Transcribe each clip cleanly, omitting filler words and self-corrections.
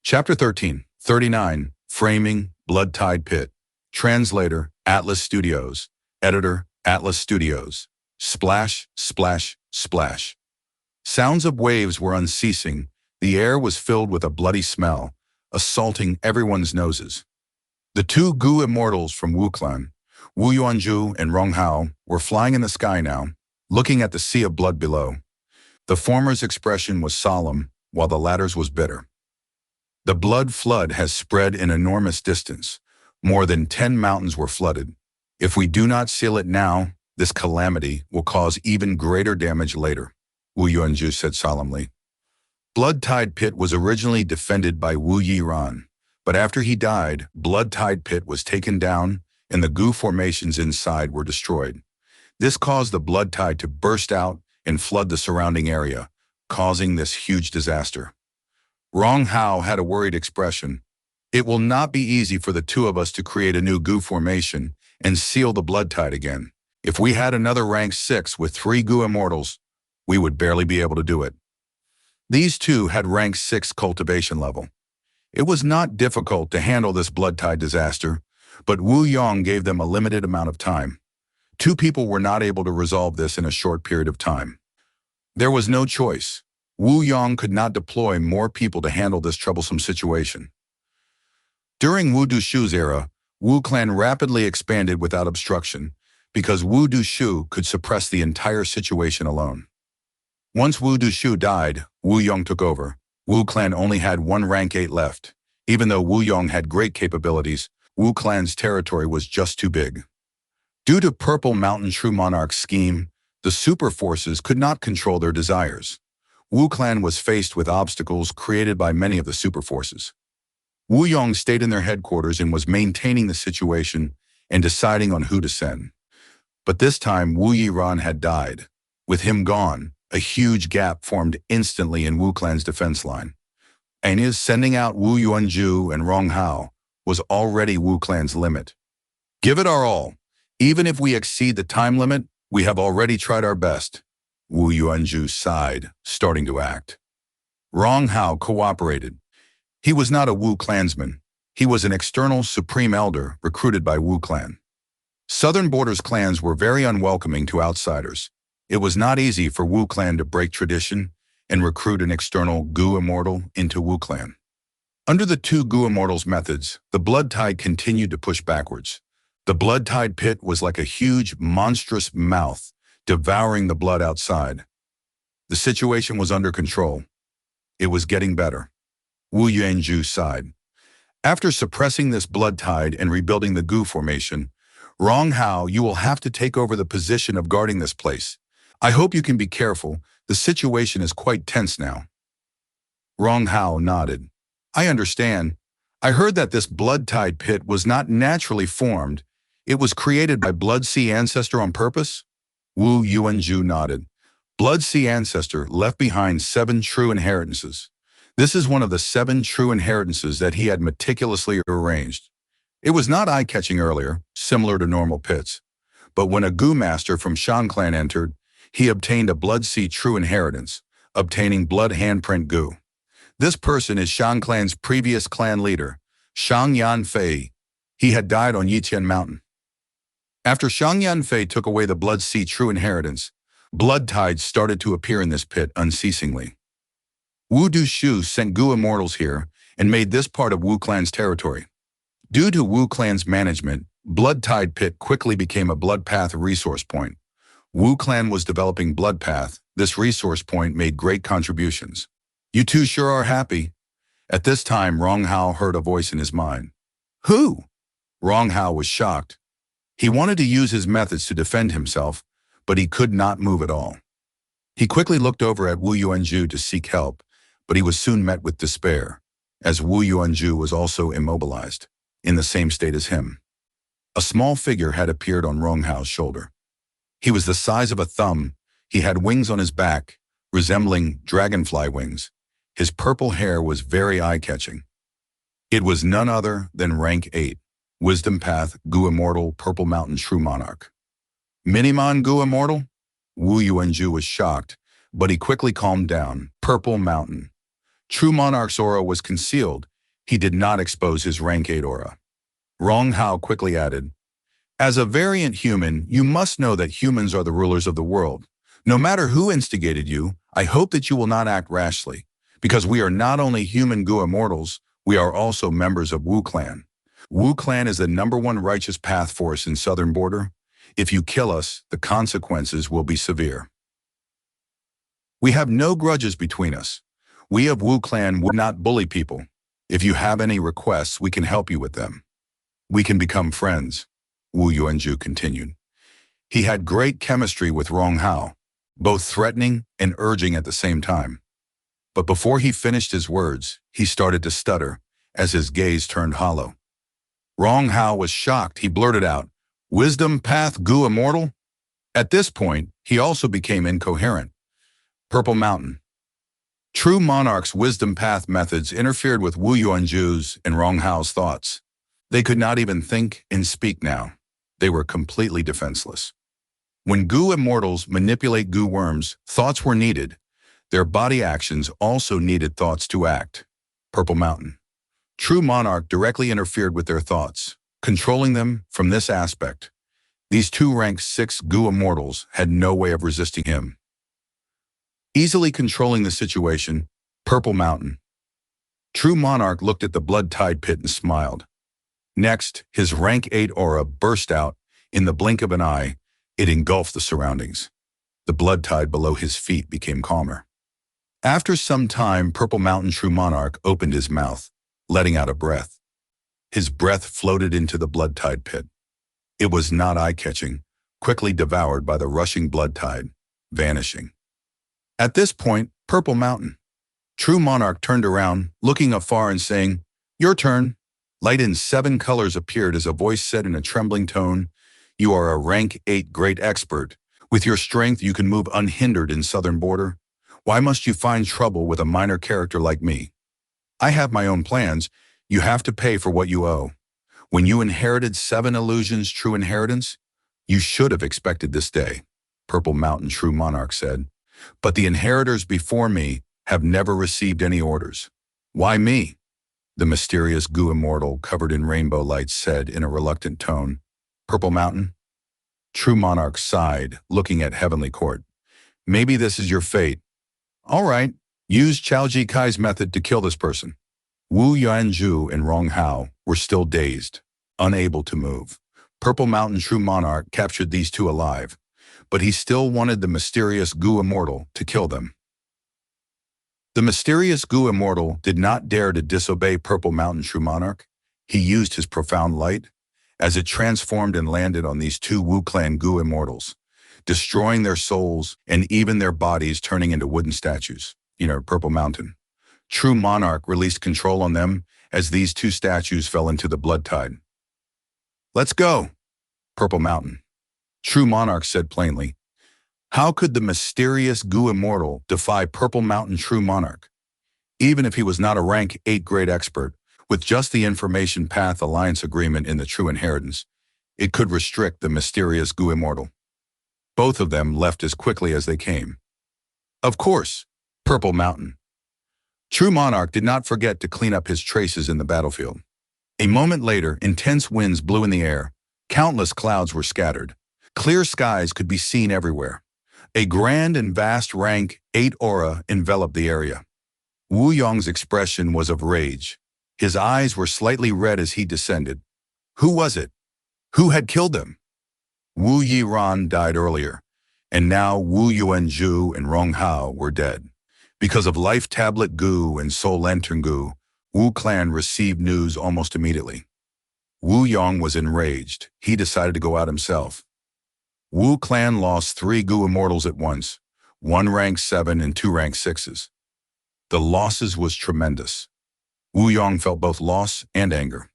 Chapter 13, 39, Framing, Blood-Tide Pit. Translator, Atlas Studios. Editor, Atlas Studios. Splash, splash, splash. Sounds of waves were unceasing. The air was filled with a bloody smell, assaulting everyone's noses. The two Gu immortals from Wu Clan, Wu Yuanzhu and Rong Hao, were flying in the sky now, looking at the sea of blood below. The former's expression was solemn, while the latter's was bitter. The blood flood has spread an enormous distance. More than 10 mountains were flooded. If we do not seal it now, this calamity will cause even greater damage later, Wu Yuanzhu said solemnly. Blood-Tide Pit was originally defended by Wu Yiran, but after he died, Blood-Tide Pit was taken down and the Gu formations inside were destroyed. This caused the blood tide to burst out and flood the surrounding area, causing this huge disaster. Rong Hao had a worried expression. It will not be easy for the two of us to create a new Gu formation and seal the blood tide again. If we had another rank 6 with 3 Gu immortals, we would barely be able to do it. These two had rank 6 cultivation level. It was not difficult to handle this blood tide disaster, but Wu Yong gave them a limited amount of time. 2 people were not able to resolve this in a short period of time. There was no choice. Wu Yong could not deploy more people to handle this troublesome situation. During Wu Dushu's era, Wu Clan rapidly expanded without obstruction because Wu Dushu could suppress the entire situation alone. Once Wu Dushu died, Wu Yong took over. Wu Clan only had 1 rank 8 left. Even though Wu Yong had great capabilities, Wu Clan's territory was just too big. Due to Purple Mountain True Monarch's scheme, the super forces could not control their desires. Wu Clan was faced with obstacles created by many of the super forces. Wu Yong stayed in their headquarters and was maintaining the situation and deciding on who to send. But this time Wu Yiran had died. With him gone, a huge gap formed instantly in Wu Clan's defense line. And his sending out Wu Yuanzhu and Rong Hao was already Wu Clan's limit. Give it our all. Even if we exceed the time limit, we have already tried our best. Wu Yuanzhu sighed, starting to act. Rong Hao cooperated. He was not a Wu clansman. He was an external supreme elder recruited by Wu Clan. Southern Borders clans were very unwelcoming to outsiders. It was not easy for Wu Clan to break tradition and recruit an external Gu immortal into Wu Clan. Under the 2 Gu immortals' methods, the blood tide continued to push backwards. The blood tide pit was like a huge, monstrous mouth, devouring the blood outside. The situation was under control. It was getting better. Wu Yuanzhu sighed. After suppressing this blood tide and rebuilding the Gu formation, Rong Hao, you will have to take over the position of guarding this place. I hope you can be careful. The situation is quite tense now. Rong Hao nodded. I understand. I heard that this blood tide pit was not naturally formed. It was created by Blood Sea Ancestor on purpose? Wu Yuanzhu nodded. Blood Sea Ancestor left behind 7 true inheritances. This is one of the 7 true inheritances that he had meticulously arranged. It was not eye-catching earlier, similar to normal pits. But when a Gu master from Shan Clan entered, he obtained a Blood Sea true inheritance, obtaining Blood Handprint Gu. This person is Shan Clan's previous clan leader, Shang Yanfei. He had died on Yitian Mountain. After Shang Yanfei took away the Blood Sea true inheritance, blood tides started to appear in this pit unceasingly. Wu Dushu sent Gu immortals here and made this part of Wu Clan's territory. Due to Wu Clan's management, Blood Tide Pit quickly became a Blood Path resource point. Wu Clan was developing Blood Path. This resource point made great contributions. You two sure are happy. At this time, Rong Hao heard a voice in his mind. Who? Rong Hao was shocked. He wanted to use his methods to defend himself, but he could not move at all. He quickly looked over at Wu Yuanzhu to seek help, but he was soon met with despair, as Wu Yuanzhu was also immobilized, in the same state as him. A small figure had appeared on Rong Hao's shoulder. He was the size of a thumb. He had wings on his back, resembling dragonfly wings. His purple hair was very eye-catching. It was none other than rank 8, Wisdom Path, Gu Immortal, Purple Mountain True Monarch. Minimon Gu Immortal? Wu Yuanzhu was shocked, but he quickly calmed down. Purple Mountain. True Monarch's aura was concealed, He did not expose his rank 8 aura. Rong Hao quickly added, "As a variant human, you must know that humans are the rulers of the world. No matter who instigated you, I hope that you will not act rashly, because we are not only human Gu immortals, we are also members of Wu Clan. Wu Clan is the #1 righteous path force in southern border. If you kill us, the consequences will be severe. We have no grudges between us. We of Wu Clan would not bully people. If you have any requests, we can help you with them. We can become friends," Wu Yuanju continued. He had great chemistry with Rong Hao, both threatening and urging at the same time. But before he finished his words, he started to stutter as his gaze turned hollow. Rong Hao was shocked. He blurted out, "Wisdom Path Gu Immortal?" At this point, he also became incoherent. Purple Mountain. True Monarch's Wisdom Path methods interfered with Wu Yuanju's and Rong Hao's thoughts. They could not even think and speak now. They were completely defenseless. When Gu Immortals manipulate Gu worms, thoughts were needed. Their body actions also needed thoughts to act. Purple Mountain. True Monarch directly interfered with their thoughts, controlling them from this aspect. These two rank 6 Gu Immortals had no way of resisting him. Easily controlling the situation, Purple Mountain. True Monarch looked at the blood-tide pit and smiled. Next, his rank 8 aura burst out. In the blink of an eye, it engulfed the surroundings. The blood tide below his feet became calmer. After some time, Purple Mountain True Monarch opened his mouth, letting out a breath. His breath floated into the blood tide pit. It was not eye-catching, quickly devoured by the rushing blood tide, vanishing. At this point, Purple Mountain. True Monarch turned around, looking afar and saying, "Your turn." Light in 7 colors appeared as a voice said in a trembling tone, "You are a rank 8 great expert. With your strength, you can move unhindered in southern border. Why must you find trouble with a minor character like me? I have my own plans. You have to pay for what you owe. When you inherited 7 illusions true inheritance, you should have expected this day," Purple Mountain True Monarch said. "But the inheritors before me have never received any orders." "Why me?" the mysterious Gu Immortal covered in rainbow lights said in a reluctant tone. Purple Mountain. True Monarch sighed, looking at Heavenly Court. "Maybe this is your fate. All right, use Chao Ji Kai's method to kill this person." Wu Yuanju and Rong Hao were still dazed, unable to move. Purple Mountain True Monarch captured these two alive, but he still wanted the mysterious Gu Immortal to kill them. The mysterious Gu Immortal did not dare to disobey Purple Mountain True Monarch. He used his profound light as it transformed and landed on these two Wu Clan Gu Immortals, destroying their souls and even their bodies turning into wooden statues. Purple Mountain. True Monarch released control on them as these two statues fell into the blood tide. "Let's go," Purple Mountain. True Monarch said plainly. How could the mysterious Gu Immortal defy Purple Mountain True Monarch? Even if he was not a rank 8 great expert, with just the Information Path Alliance agreement in the True Inheritance, it could restrict the mysterious Gu Immortal. Both of them left as quickly as they came. Of course, Purple Mountain. True Monarch did not forget to clean up his traces in the battlefield. A moment later, intense winds blew in the air. Countless clouds were scattered. Clear skies could be seen everywhere. A grand and vast rank 8 aura enveloped the area. Wu Yong's expression was of rage. His eyes were slightly red as he descended. Who was it? Who had killed them? Wu Yiran died earlier, and now Wu Yuanju and Rong Hao were dead. Because of Life Tablet Gu and Soul Lantern Gu, Wu Clan received news almost immediately. Wu Yong was enraged. He decided to go out himself. Wu Clan lost 3 Gu Immortals at once, 1 rank 7 and 2 rank 6s. The losses was tremendous. Wu Yong felt both loss and anger.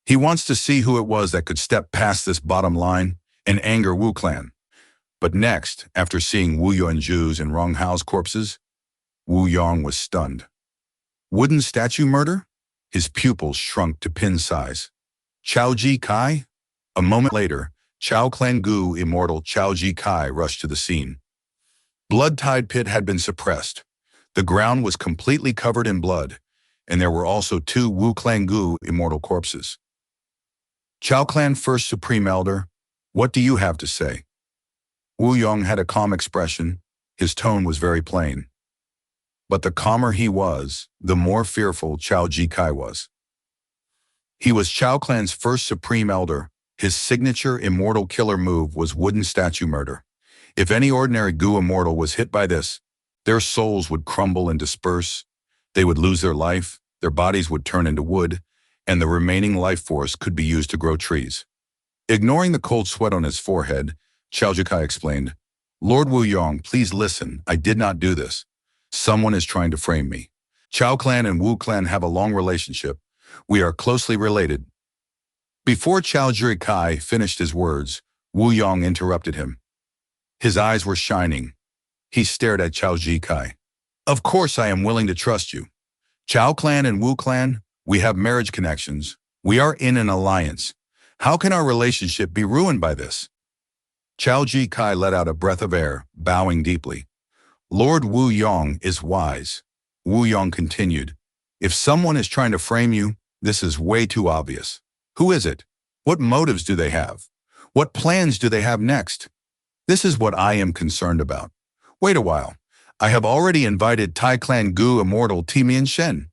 He wants to see who it was that could step past this bottom line and anger Wu Clan. But next, after seeing Wu Yuanju's and Rong Hao's corpses, Wu Yong was stunned. Wooden statue murder? His pupils shrunk to pin size. Chao Ji Kai? A moment later, Chao Clan Gu Immortal Chao Ji Kai rushed to the scene. Blood Tide Pit had been suppressed. The ground was completely covered in blood. and there were also 2 Wu Clan Gu immortal corpses. Chao Clan First Supreme Elder, what do you have to say? Wu Yong had a calm expression. His tone was very plain. But the calmer he was, the more fearful Chao Ji Kai was. He was Chao Clan's first Supreme Elder. His signature immortal killer move was wooden statue murder. If any ordinary Gu immortal was hit by this, their souls would crumble and disperse, they would lose their life, their bodies would turn into wood, and the remaining life force could be used to grow trees. Ignoring the cold sweat on his forehead, Chao Jikai explained, Lord Wu Yong, please listen, I did not do this. Someone is trying to frame me. Chao Clan and Wu Clan have a long relationship. We are closely related. Before Chao Jikai finished his words, Wu Yong interrupted him. His eyes were shining. He stared at Chao Jikai. Of course I am willing to trust you. Chao Clan and Wu Clan, we have marriage connections. We are in an alliance. How can our relationship be ruined by this? Chao Jikai let out a breath of air, bowing deeply. Lord Wu Yong is wise. Wu Yong continued. If someone is trying to frame you, this is way too obvious. Who is it? What motives do they have? What plans do they have next? This is what I am concerned about. Wait a while. I have already invited Tai Clan Gu Immortal Timian Shen.